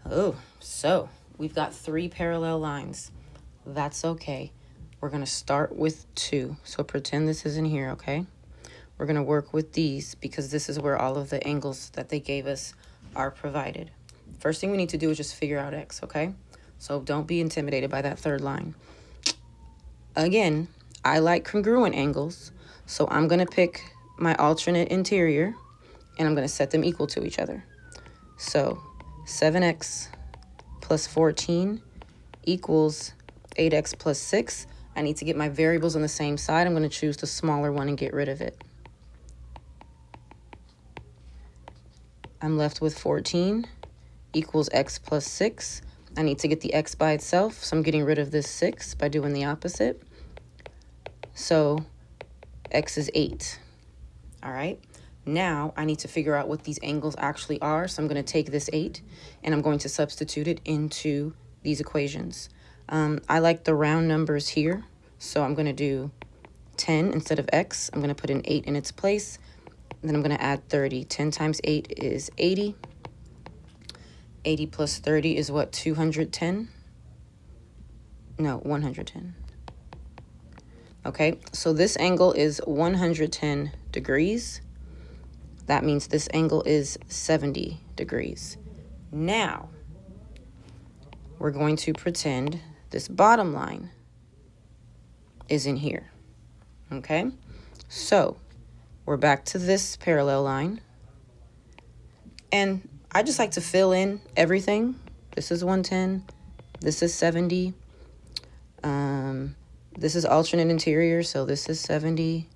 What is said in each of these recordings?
Oh, so we've got 3 parallel lines. That's okay. We're going to start with 2. So pretend this is in here, okay? We're going to work with these because this is where all of the angles that they gave us are provided. First thing we need to do is just figure out x, okay? So don't be intimidated by that third line. Again, I like congruent angles, so I'm going to pick my alternate interior, and I'm going to set them equal to each other. So 7x plus 14 equals 8x plus 6. I need to get my variables on the same side. I'm going to choose the smaller one and get rid of it. I'm left with 14 equals x plus 6. I need to get the x by itself, so I'm getting rid of this 6 by doing the opposite. So x is 8. All right. Now I need to figure out what these angles actually are. So I'm going to take this 8 and I'm going to substitute it into these equations. I like the round numbers here. So I'm going to do 10 instead of x. I'm going to put an 8 in its place. Then I'm going to add 30. 10 times 8 is 80. 80 plus 30 is what, 210? No, 110. Okay, so this angle is 110 degrees. That means this angle is 70 degrees. Now, we're going to pretend this bottom line is in here. Okay, so we're back to this parallel line. And I just like to fill in everything. This is 110. This is 70. This is alternate interior, so this is 70.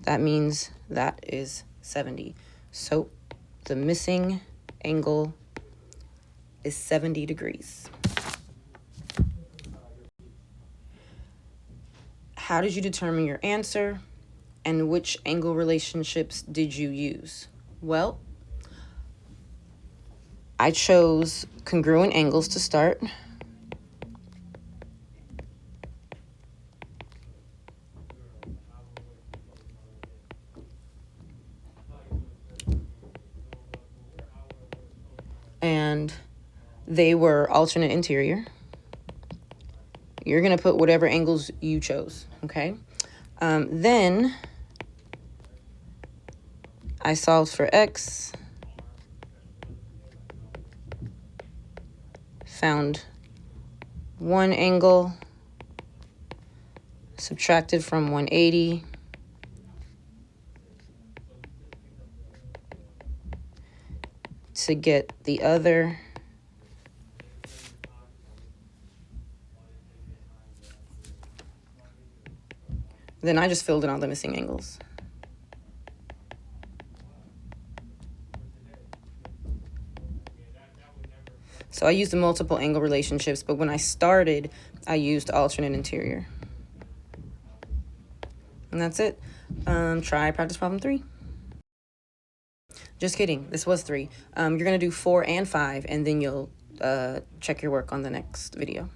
That means that is 70. So the missing angle is 70 degrees. How did you determine your answer? And which angle relationships did you use? Well, I chose congruent angles to start. And they were alternate interior. You're going to put whatever angles you chose, okay? Then I solved for x, found one angle, subtracted from 180, to get the other. Then I just filled in all the missing angles. So I used the multiple angle relationships, but when I started, I used alternate interior. And that's it. Try practice problem 3. Just kidding. This was 3. You're going to do 4 and 5, and then you'll check your work on the next video.